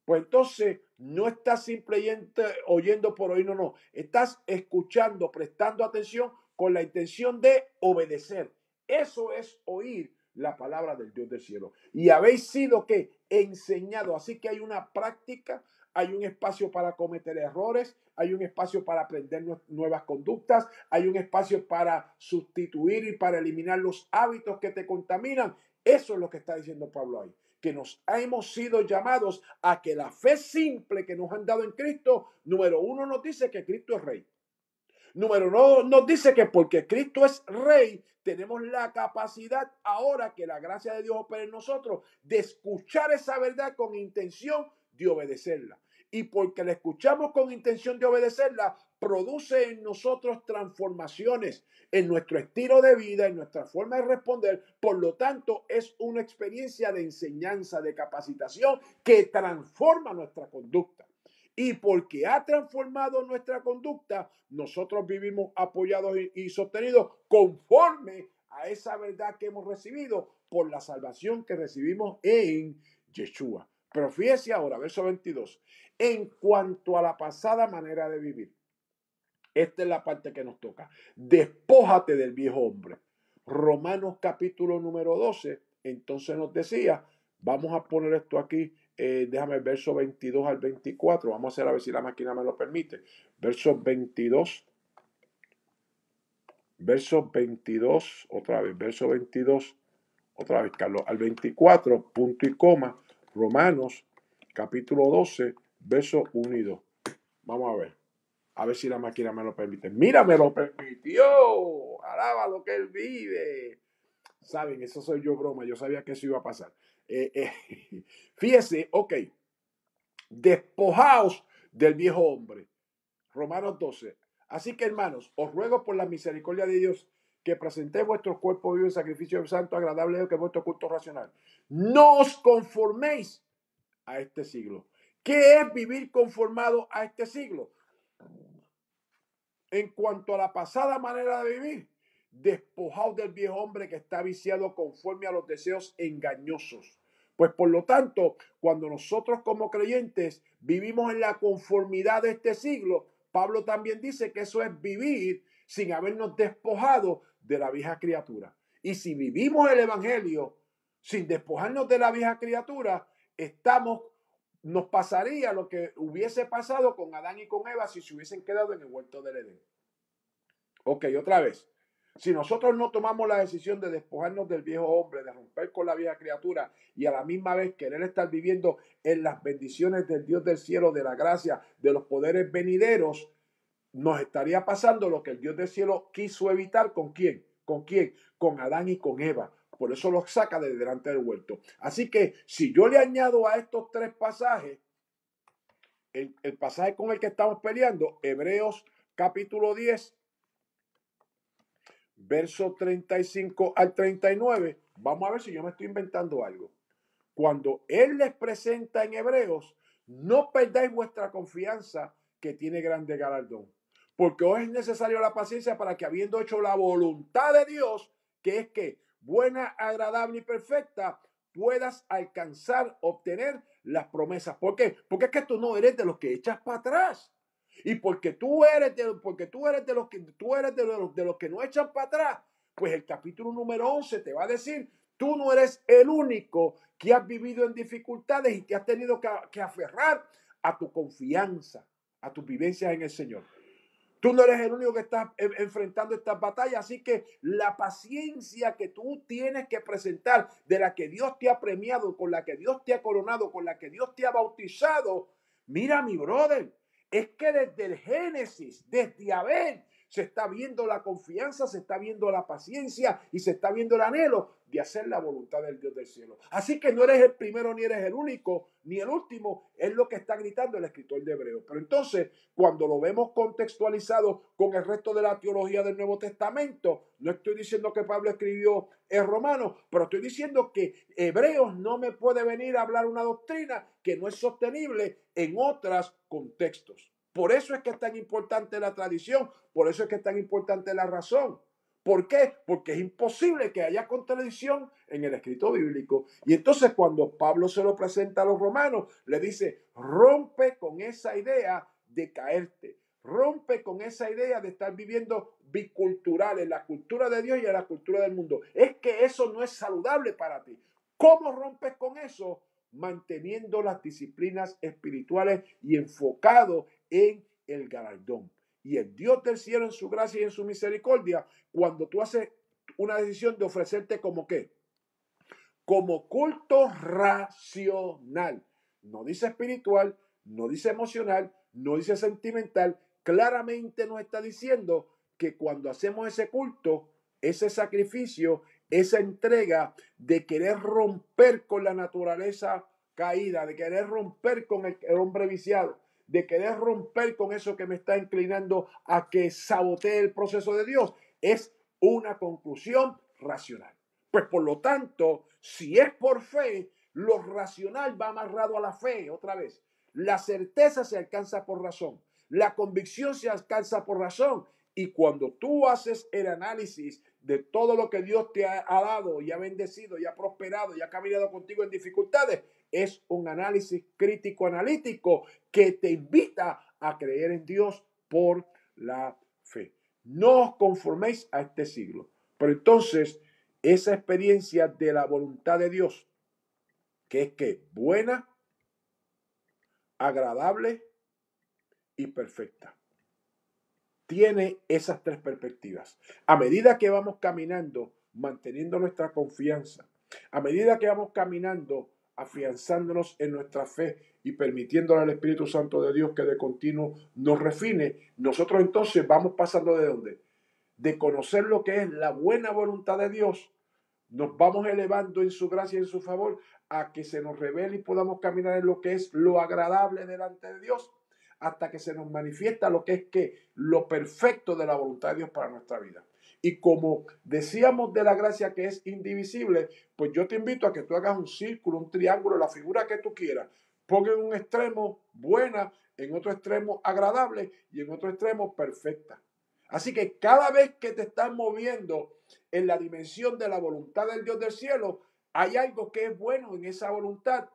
Pues entonces no estás simplemente oyendo por oír, no. Estás escuchando, prestando atención con la intención de obedecer. Eso es oír la palabra del Dios del cielo. Y habéis sido ¿qué? Enseñado. Así que hay una práctica, hay un espacio para cometer errores, hay un espacio para aprender nuevas conductas, hay un espacio para sustituir y para eliminar los hábitos que te contaminan. Eso es lo que está diciendo Pablo ahí, que nos hemos sido llamados a que la fe simple que nos han dado en Cristo, número 1 nos dice que Cristo es rey. Número 2 nos dice que porque Cristo es rey, tenemos la capacidad ahora que la gracia de Dios opera en nosotros de escuchar esa verdad con intención de obedecerla. Y porque la escuchamos con intención de obedecerla, produce en nosotros transformaciones en nuestro estilo de vida, en nuestra forma de responder. Por lo tanto, es una experiencia de enseñanza, de capacitación que transforma nuestra conducta. Y porque ha transformado nuestra conducta, nosotros vivimos apoyados y sostenidos conforme a esa verdad que hemos recibido por la salvación que recibimos en Yeshua. Pero fíjese ahora, verso 22. En cuanto a la pasada manera de vivir, esta es la parte que nos toca. Despójate del viejo hombre. Romanos capítulo número 12, entonces nos decía, vamos a poner esto aquí, déjame el verso 22 al 24, vamos a hacer a ver si la máquina me lo permite. Verso 22, otra vez, verso 22, otra vez, Carlos, al 24, punto y coma, Romanos capítulo 12, verso 1 y 2. Vamos a ver si la máquina me lo permite. Mira, me lo permitió. Alaba lo que él vive. Saben, eso soy yo broma, yo sabía que eso iba a pasar. Fíjese, ok, despojaos del viejo hombre. Romanos 12. Así que, hermanos, os ruego por la misericordia de Dios que presentéis vuestro cuerpo vivo en sacrificio santo, agradable, que es vuestro culto racional. No os conforméis a este siglo. ¿Qué es vivir conformado a este siglo? En cuanto a la pasada manera de vivir, despojaos del viejo hombre que está viciado conforme a los deseos engañosos. Pues por lo tanto, cuando nosotros como creyentes vivimos en la conformidad de este siglo, Pablo también dice que eso es vivir sin habernos despojado de la vieja criatura. Y si vivimos el evangelio sin despojarnos de la vieja criatura, nos pasaría lo que hubiese pasado con Adán y con Eva si se hubiesen quedado en el huerto del Edén. Ok, otra vez. Si nosotros no tomamos la decisión de despojarnos del viejo hombre, de romper con la vieja criatura y a la misma vez querer estar viviendo en las bendiciones del Dios del cielo, de la gracia, de los poderes venideros, nos estaría pasando lo que el Dios del cielo quiso evitar. ¿Con quién? ¿Con quién? Con Adán y con Eva. Por eso los saca de delante del huerto. Así que si yo le añado a estos tres pasajes, el pasaje con el que estamos peleando, Hebreos capítulo 10, verso 35 al 39, vamos a ver si yo me estoy inventando algo. Cuando él les presenta en Hebreos, no perdáis vuestra confianza que tiene grande galardón, porque os es necesario la paciencia para que, habiendo hecho la voluntad de Dios, que es que buena, agradable y perfecta, puedas alcanzar, obtener las promesas. ¿Por qué? Porque es que tú no eres de los que echas para atrás. Y porque tú eres de los que no echan para atrás, pues el capítulo número 11 te va a decir, tú no eres el único que has vivido en dificultades y que has tenido que aferrar a tu confianza, a tus vivencias en el Señor. Tú no eres el único que está enfrentando estas batallas, así que la paciencia que tú tienes que presentar, de la que Dios te ha premiado, con la que Dios te ha coronado, con la que Dios te ha bautizado, mira, mi brother, es que desde el Génesis, desde Abel, se está viendo la confianza, se está viendo la paciencia y se está viendo el anhelo de hacer la voluntad del Dios del cielo. Así que no eres el primero, ni eres el único, ni el último, es lo que está gritando el escritor de Hebreos. Pero entonces, cuando lo vemos contextualizado con el resto de la teología del Nuevo Testamento, no estoy diciendo que Pablo escribió en Romanos, pero estoy diciendo que Hebreos no me puede venir a hablar una doctrina que no es sostenible en otros contextos. Por eso es que es tan importante la tradición, por eso es que es tan importante la razón. ¿Por qué? Porque es imposible que haya contradicción en el escrito bíblico. Y entonces cuando Pablo se lo presenta a los romanos, le dice, rompe con esa idea de caerte. Rompe con esa idea de estar viviendo bicultural, en la cultura de Dios y en la cultura del mundo. Es que eso no es saludable para ti. ¿Cómo rompes con eso? Manteniendo las disciplinas espirituales y enfocado en el galardón. Y el Dios del cielo, en su gracia y en su misericordia, cuando tú haces una decisión de ofrecerte como qué, como culto racional, no dice espiritual, no dice emocional, no dice sentimental, claramente nos está diciendo que cuando hacemos ese culto, ese sacrificio, esa entrega de querer romper con la naturaleza caída, de querer romper con el hombre viciado, de querer romper con eso que me está inclinando a que sabotee el proceso de Dios, es una conclusión racional. Pues por lo tanto, si es por fe, lo racional va amarrado a la fe, otra vez. La certeza se alcanza por razón, la convicción se alcanza por razón. Y cuando tú haces el análisis de todo lo que Dios te ha dado y ha bendecido y ha prosperado y ha caminado contigo en dificultades, es un análisis crítico analítico que te invita a creer en Dios por la fe. No os conforméis a este siglo. Pero entonces, esa experiencia de la voluntad de Dios, que es que buena, agradable y perfecta, tiene esas tres perspectivas. A medida que vamos caminando, manteniendo nuestra confianza, a medida que vamos caminando, afianzándonos en nuestra fe y permitiéndole al Espíritu Santo de Dios que de continuo nos refine, nosotros entonces vamos pasando ¿de dónde? De conocer lo que es la buena voluntad de Dios nos vamos elevando en su gracia y en su favor a que se nos revele y podamos caminar en lo que es lo agradable delante de Dios, hasta que se nos manifiesta lo que es lo perfecto de la voluntad de Dios para nuestra vida. Y como decíamos de la gracia que es indivisible, pues yo te invito a que tú hagas un círculo, un triángulo, la figura que tú quieras. Ponga en un extremo buena, en otro extremo agradable y en otro extremo perfecta. Así que cada vez que te estás moviendo en la dimensión de la voluntad del Dios del cielo, hay algo que es bueno en esa voluntad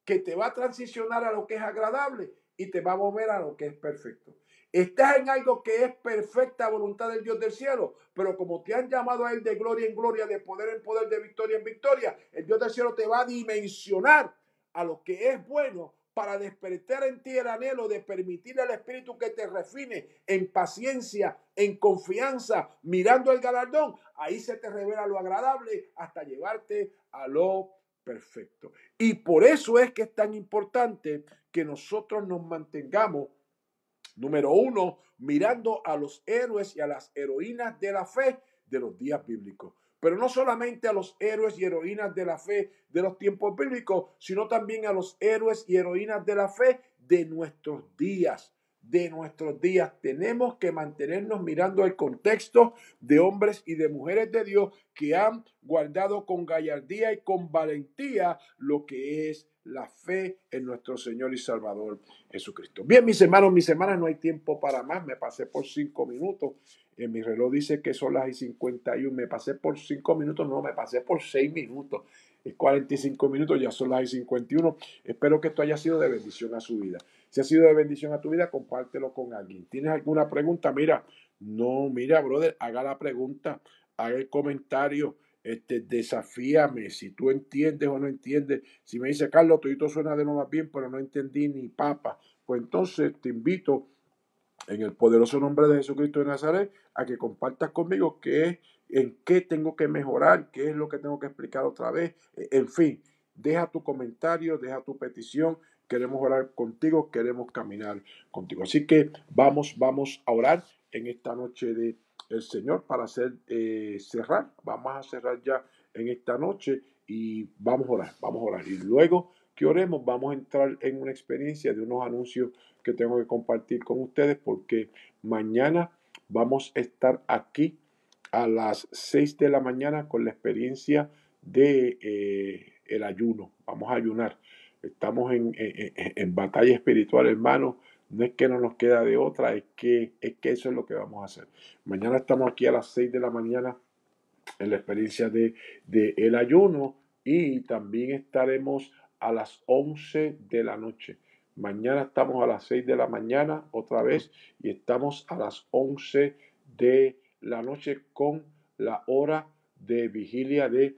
que te va a transicionar a lo que es agradable y te va a mover a lo que es perfecto. Estás en algo que es perfecta voluntad del Dios del cielo, pero como te han llamado a él de gloria en gloria, de poder en poder, de victoria en victoria, el Dios del cielo te va a dimensionar a lo que es bueno para despertar en ti el anhelo de permitir al Espíritu que te refine en paciencia, en confianza, mirando el galardón. Ahí se te revela lo agradable hasta llevarte a lo perfecto. Y por eso es que es tan importante que nosotros nos mantengamos, número uno, mirando a los héroes y a las heroínas de la fe de los días bíblicos. Pero no solamente a los héroes y heroínas de la fe de los tiempos bíblicos, sino también a los héroes y heroínas de la fe de nuestros días. De nuestros días tenemos que mantenernos mirando el contexto de hombres y de mujeres de Dios que han guardado con gallardía y con valentía lo que es la fe en nuestro Señor y Salvador Jesucristo. Bien, mis hermanos, mis hermanas, no hay tiempo para más. Me pasé por 5 minutos. En mi reloj dice que son las 51. Me pasé por 5 minutos. No, me pasé por 6 minutos. Es 45 minutos, ya son las 51. Espero que esto haya sido de bendición a su vida. Si ha sido de bendición a tu vida, compártelo con alguien. ¿Tienes alguna pregunta? Mira, brother, haga la pregunta, haga el comentario. Desafíame si tú entiendes o no entiendes. Si me dice, Carlos, todo suena de lo más bien, pero no entendí ni papa, pues entonces te invito en el poderoso nombre de Jesucristo de Nazaret a que compartas conmigo en qué tengo que mejorar, qué es lo que tengo que explicar otra vez. En fin, deja tu comentario, deja tu petición. Queremos orar contigo, queremos caminar contigo. Así que vamos a orar en esta noche de el Señor para cerrar. Vamos a cerrar ya en esta noche y vamos a orar. Y luego que oremos, vamos a entrar en una experiencia de unos anuncios que tengo que compartir con ustedes, porque mañana vamos a estar aquí a las 6 de la mañana con la experiencia de el ayuno. Vamos a ayunar. Estamos en batalla espiritual, hermano. No es que no nos queda de otra, es que eso es lo que vamos a hacer. Mañana estamos aquí a las 6 de la mañana en la experiencia de el ayuno, y también estaremos a las 11 de la noche. Mañana estamos a las 6 de la mañana otra vez y estamos a las 11 de la noche con la hora de vigilia de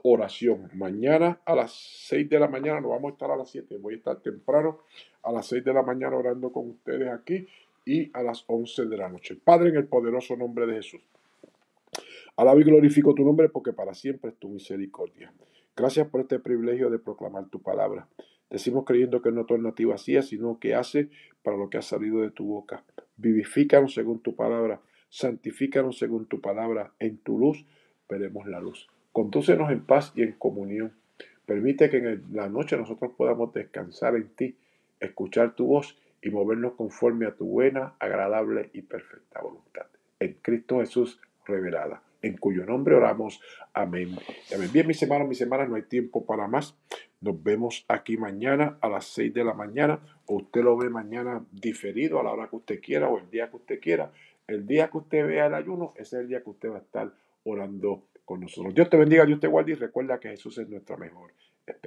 oración. Mañana a las 6 de la mañana, no vamos a estar a las 7, voy a estar temprano a las 6 de la mañana orando con ustedes aquí, y a las 11 de la noche. Padre, en el poderoso nombre de Jesús, alabo y glorifico tu nombre, porque para siempre es tu misericordia. Gracias por este privilegio de proclamar tu palabra. Decimos creyendo que no torna a ti vacía, sino que hace para lo que ha salido de tu boca. Vivifícanos según tu palabra. Santifícanos según tu palabra. En tu luz veremos la luz. Condúcenos en paz y en comunión. Permite que en la noche nosotros podamos descansar en ti, escuchar tu voz y movernos conforme a tu buena, agradable y perfecta voluntad. En Cristo Jesús revelada, en cuyo nombre oramos. Amén. Amén. Bien, mis hermanos, mis hermanas, no hay tiempo para más. Nos vemos aquí mañana a las 6 de la mañana, o usted lo ve mañana diferido a la hora que usted quiera o el día que usted quiera. El día que usted vea el ayuno, ese es el día que usted va a estar orando con nosotros. Dios te bendiga, Dios te guarde, y recuerda que Jesús es nuestra mejor esperanza.